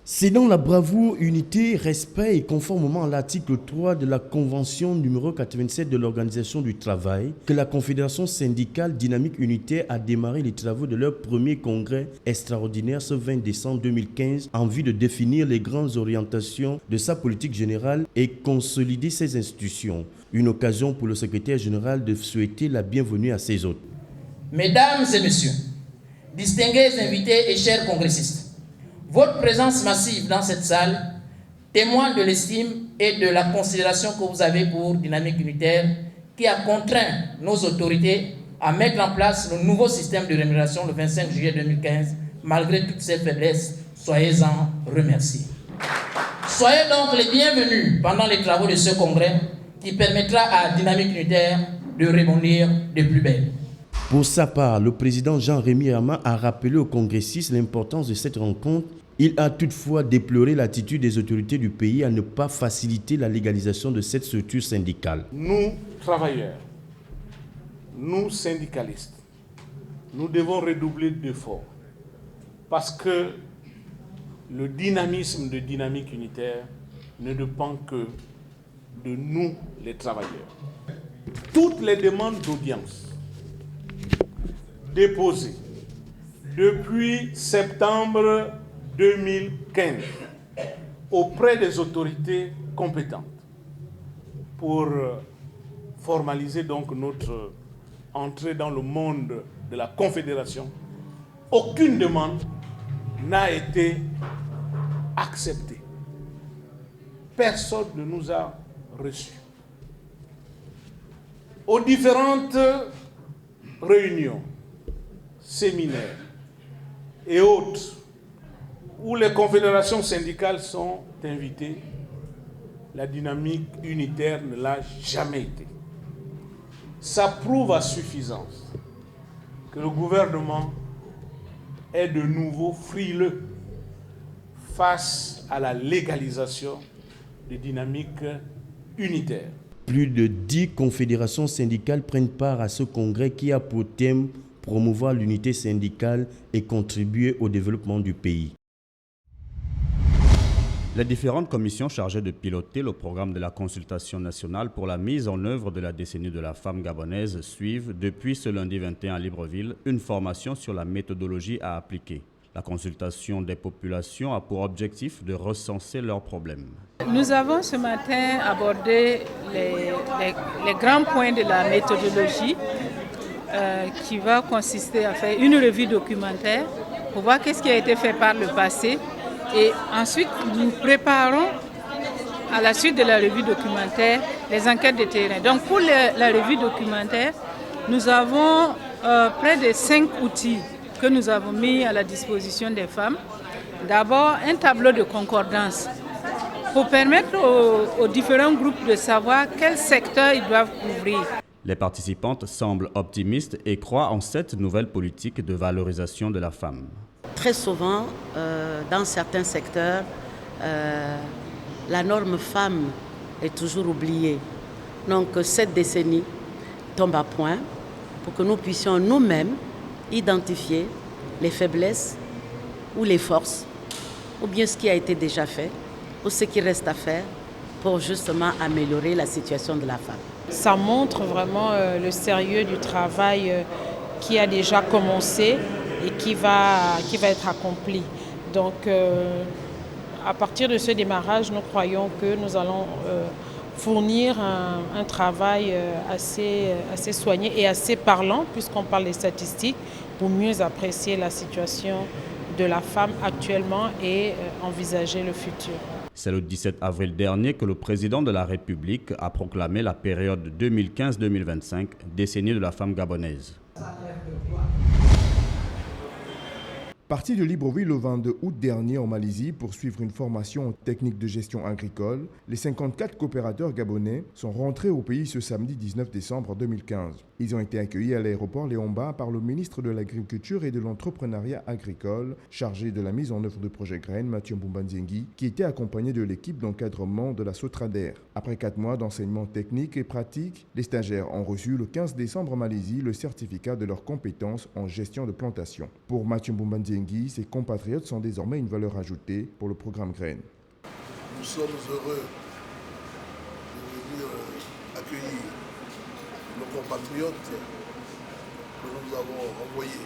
C'est dans la bravoure, unité, respect et conformément à l'article 3 de la Convention numéro 87 de l'Organisation du Travail que la Confédération syndicale dynamique unitaire a démarré les travaux de leur premier congrès extraordinaire ce 20 décembre 2015 en vue de définir les grandes orientations de sa politique générale et consolider ses institutions. Une occasion pour le secrétaire général de souhaiter la bienvenue à ses hôtes. Mesdames et messieurs, distingués invités et chers congressistes, votre présence massive dans cette salle témoigne de l'estime et de la considération que vous avez pour Dynamique Unitaire qui a contraint nos autorités à mettre en place le nouveau système de rémunération le 25 juillet 2015, malgré toutes ces faiblesses. Soyez-en remerciés. Soyez donc les bienvenus pendant les travaux de ce congrès qui permettra à Dynamique Unitaire de rebondir de plus belle. Pour sa part, le président Jean-Rémy Herman a rappelé aux congressistes l'importance de cette rencontre. Il a toutefois déploré l'attitude des autorités du pays à ne pas faciliter la légalisation de cette structure syndicale. Nous, travailleurs, nous, syndicalistes, nous devons redoubler d'efforts parce que le dynamisme de Dynamique Unitaire ne dépend que de nous, les travailleurs. Toutes les demandes d'audience déposées depuis septembre 2015 auprès des autorités compétentes pour formaliser donc notre entrée dans le monde de la Confédération, aucune demande n'a été acceptée. Personne ne nous a reçus. Aux différentes réunions, séminaires et autres où les confédérations syndicales sont invitées, la Dynamique Unitaire ne l'a jamais été. Ça prouve à suffisance que le gouvernement est de nouveau frileux face à la légalisation des Dynamiques Unitaires. Plus de 10 confédérations syndicales prennent part à ce congrès qui a pour thème promouvoir l'unité syndicale et contribuer au développement du pays. Les différentes commissions chargées de piloter le programme de la consultation nationale pour la mise en œuvre de la décennie de la femme gabonaise suivent, depuis ce lundi 21 à Libreville, une formation sur la méthodologie à appliquer. La consultation des populations a pour objectif de recenser leurs problèmes. Nous avons ce matin abordé les grands points de la méthodologie qui va consister à faire une revue documentaire pour voir qu'est-ce qui a été fait par le passé. Et ensuite, nous préparons, à la suite de la revue documentaire, les enquêtes de terrain. Donc pour la revue documentaire, nous avons près de 5 outils que nous avons mis à la disposition des femmes. D'abord, un tableau de concordance pour permettre aux différents groupes de savoir quel secteur ils doivent couvrir. Les participantes semblent optimistes et croient en cette nouvelle politique de valorisation de la femme. Très souvent, dans certains secteurs, la norme femme est toujours oubliée. Donc cette décennie tombe à point pour que nous puissions nous-mêmes identifier les faiblesses ou les forces, ou bien ce qui a été déjà fait, ou ce qui reste à faire pour justement améliorer la situation de la femme. Ça montre vraiment le sérieux du travail qui a déjà commencé et qui va être accompli. Donc, à partir de ce démarrage, nous croyons que nous allons fournir un travail assez soigné et assez parlant, puisqu'on parle des statistiques, pour mieux apprécier la situation de la femme actuellement et envisager le futur. C'est le 17 avril dernier que le président de la République a proclamé la période 2015-2025, décennie de la femme gabonaise. Partis de Libreville le 22 août dernier en Malaisie pour suivre une formation en technique de gestion agricole, les 54 coopérateurs gabonais sont rentrés au pays ce samedi 19 décembre 2015. Ils ont été accueillis à l'aéroport Léomba par le ministre de l'Agriculture et de l'Entrepreneuriat agricole, chargé de la mise en œuvre du projet Graines, Mathieu Mbumbanziengi, qui était accompagné de l'équipe d'encadrement de la Sotrader. Après 4 mois d'enseignement technique et pratique, les stagiaires ont reçu le 15 décembre en Malaisie le certificat de leurs compétences en gestion de plantation. Pour Mathieu Mbumbanziengi, ses compatriotes sont désormais une valeur ajoutée pour le programme Graines. Nous sommes heureux de venir accueillir nos compatriotes que nous avons envoyés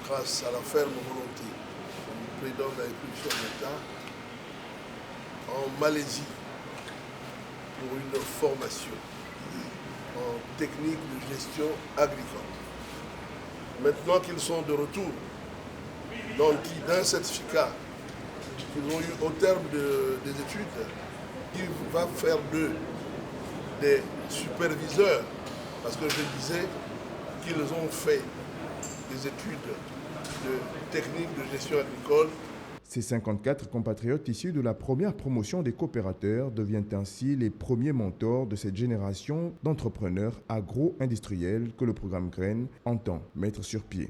grâce à la ferme volonté du président de la République de l'État en Malaisie pour une formation en technique de gestion agricole. Maintenant qu'ils sont de retour, donc d'un certificat qu'ils ont eu au terme des études, qui va faire d'eux des superviseurs, parce que je disais qu'ils ont fait des études de technique de gestion agricole. Ces 54 compatriotes issus de la première promotion des coopérateurs deviennent ainsi les premiers mentors de cette génération d'entrepreneurs agro-industriels que le programme Graines entend mettre sur pied.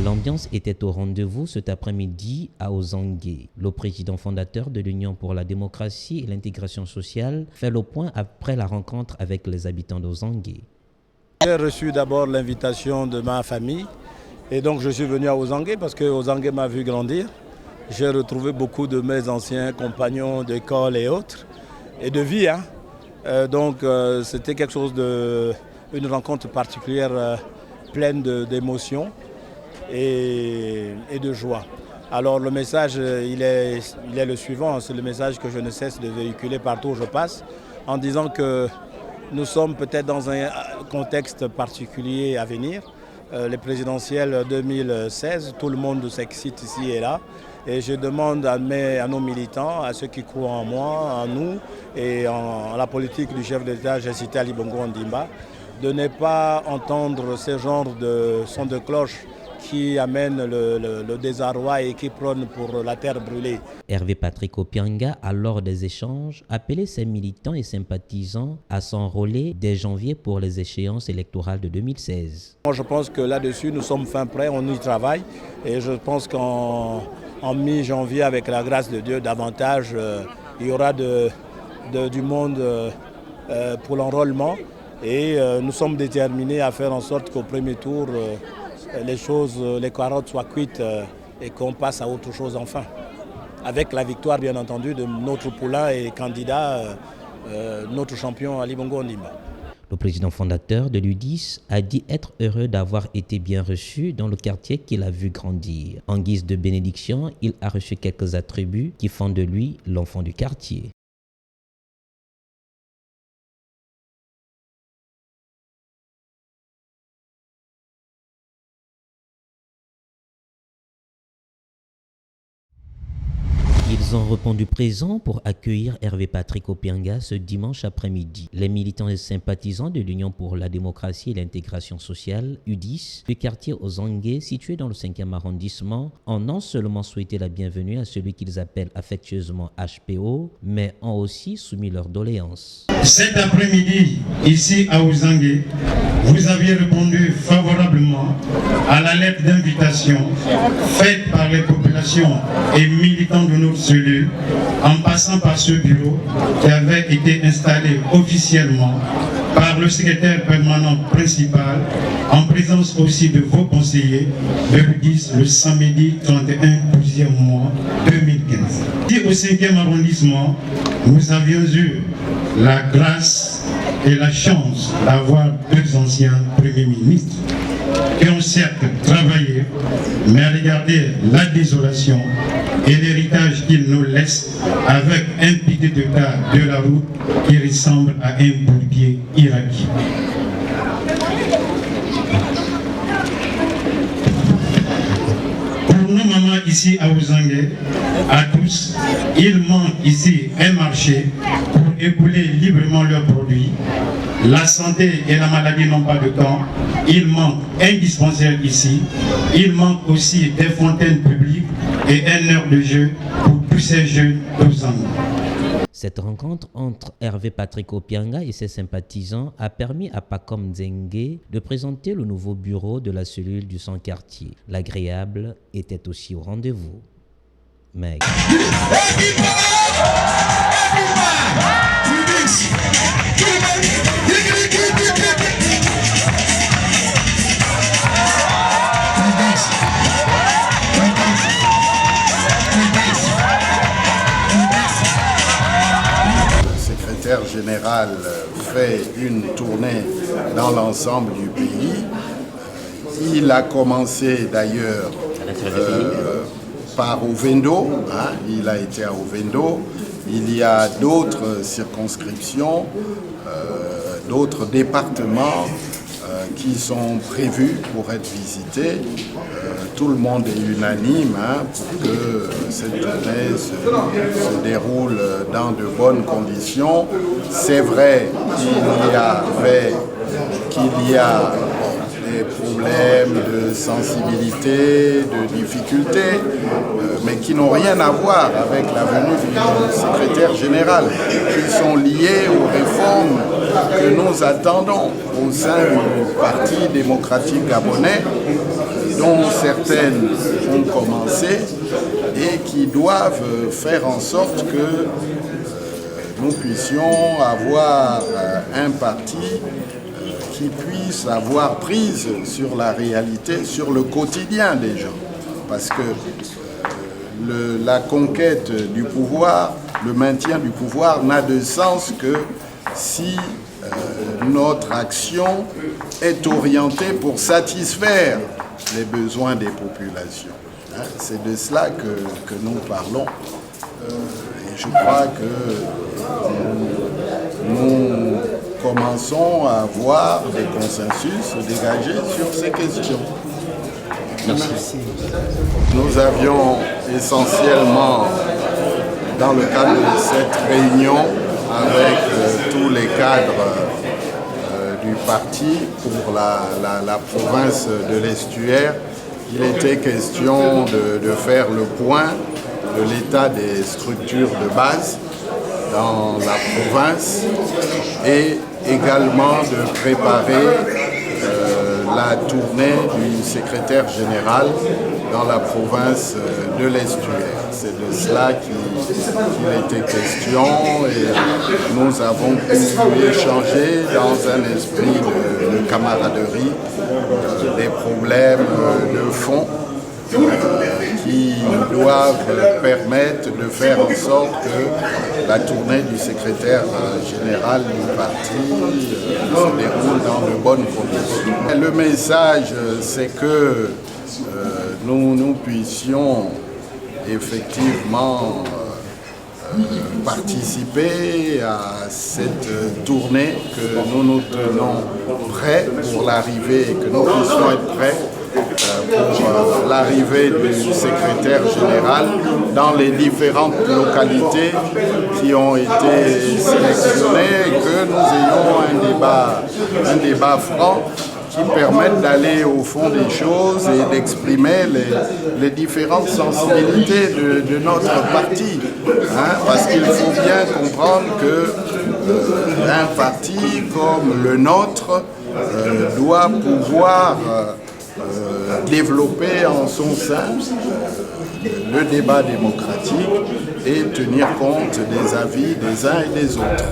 L'ambiance était au rendez-vous cet après-midi à Ozangue. Le président fondateur de l'Union pour la démocratie et l'intégration sociale fait le point après la rencontre avec les habitants d'Ozangue. J'ai reçu d'abord l'invitation de ma famille et donc je suis venu à Ozangue parce que Ozangue m'a vu grandir. J'ai retrouvé beaucoup de mes anciens compagnons d'école et autres et de vie. Donc c'était quelque chose une rencontre particulière pleine d'émotions et de joie. Alors le message, il est le suivant, c'est le message que je ne cesse de véhiculer partout où je passe, en disant que nous sommes peut-être dans un contexte particulier à venir. Les présidentielles 2016, tout le monde s'excite ici et là. Et je demande à nos militants, à ceux qui croient en moi, en nous et en la politique du chef d'État, j'ai cité Ali Bongo Ondimba, de ne pas entendre ce genre de son de cloche qui amène le désarroi et qui prône pour la terre brûlée. Hervé Patrick Opianga a lors des échanges appelé ses militants et sympathisants à s'enrôler dès janvier pour les échéances électorales de 2016. Moi je pense que là-dessus nous sommes fin prêts, on y travaille et je pense qu'en mi-janvier avec la grâce de Dieu davantage il y aura du monde pour l'enrôlement et nous sommes déterminés à faire en sorte qu'au premier tour les carottes soient cuites et qu'on passe à autre chose enfin. Avec la victoire bien entendu de notre poulain et candidat, notre champion Ali Bongo Ondimba. Le président fondateur de l'UDIS a dit être heureux d'avoir été bien reçu dans le quartier qu'il a vu grandir. En guise de bénédiction, il a reçu quelques attributs qui font de lui l'enfant du quartier. Ils ont répondu présent pour accueillir Hervé Patrick Opianga ce dimanche après-midi. Les militants et sympathisants de l'Union pour la démocratie et l'intégration sociale, UDIS, du quartier Ozangue, situé dans le 5e arrondissement, ont non seulement souhaité la bienvenue à celui qu'ils appellent affectueusement HPO, mais ont aussi soumis leurs doléances. Cet après-midi, ici à Ozangue, vous aviez répondu favorablement à la lettre d'invitation faite par les populations et militants de notre cellule, en passant par ce bureau qui avait été installé officiellement par le secrétaire permanent principal, en présence aussi de vos conseillers, de l'UDIS le samedi 31 12e mois 2015. Ici au 5e arrondissement, nous avions eu la grâce et la chance d'avoir deux anciens premiers ministres qui ont certes travaillé, mais regardez la désolation et l'héritage qu'ils nous laissent avec un petit état de la route qui ressemble à un bourbier irakien. Pour nos mamans ici à Ozangue, à tous, il manque ici un marché pour écouler librement leurs produits. La santé et la maladie n'ont pas de temps. Il manque un dispensaire ici. Il manque aussi des fontaines publiques et une heure de jeu pour tous ces jeunes d'Ozangue. Cette rencontre entre Hervé Patrick Opianga et ses sympathisants a permis à Pacom Nzengue de présenter le nouveau bureau de la cellule du Sans-Quartier. L'agréable était aussi au rendez-vous. Meg. Le secrétaire général fait une tournée dans l'ensemble du pays. Il a commencé d'ailleurs par Ovendo, il a été à Ovendo. Il y a d'autres circonscriptions, d'autres départements qui sont prévus pour être visités. Tout le monde est unanime pour que cette tournée se déroule dans de bonnes conditions. C'est vrai qu'il y a des problèmes de sensibilité, de difficultés, mais qui n'ont rien à voir avec la venue du secrétaire général, qui sont liés aux réformes que nous attendons au sein du Parti démocratique gabonais, dont certaines ont commencé et qui doivent faire en sorte que nous puissions avoir un parti qui puisse avoir prise sur la réalité, sur le quotidien des gens. Parce que la conquête du pouvoir, le maintien du pouvoir n'a de sens que si notre action est orientée pour satisfaire les besoins des populations. C'est de cela que nous parlons. Et je crois que nous commençons à voir des consensus se dégager sur ces questions. Merci. Nous avions essentiellement, dans le cadre de cette réunion, avec tous les cadres du parti pour la province de l'Estuaire, il était question de faire le point de l'état des structures de base dans la province et également de préparer la tournée du secrétaire général dans la province de l'Estuaire. C'est de cela qu'il était question et nous avons pu échanger dans un esprit de camaraderie des problèmes de fond qui doivent permettre de faire en sorte que la tournée du secrétaire général du parti se déroule dans de bonnes conditions. Le message, c'est que nous puissions effectivement participer à cette tournée, que nous nous tenons prêts pour l'arrivée, que nous puissions être prêts pour l'arrivée du secrétaire général dans les différentes localités qui ont été sélectionnées et que nous ayons un débat franc qui permette d'aller au fond des choses et d'exprimer les différentes sensibilités de notre parti. Parce qu'il faut bien comprendre qu'un parti comme le nôtre doit pouvoir développer en son sein le débat démocratique et tenir compte des avis des uns et des autres.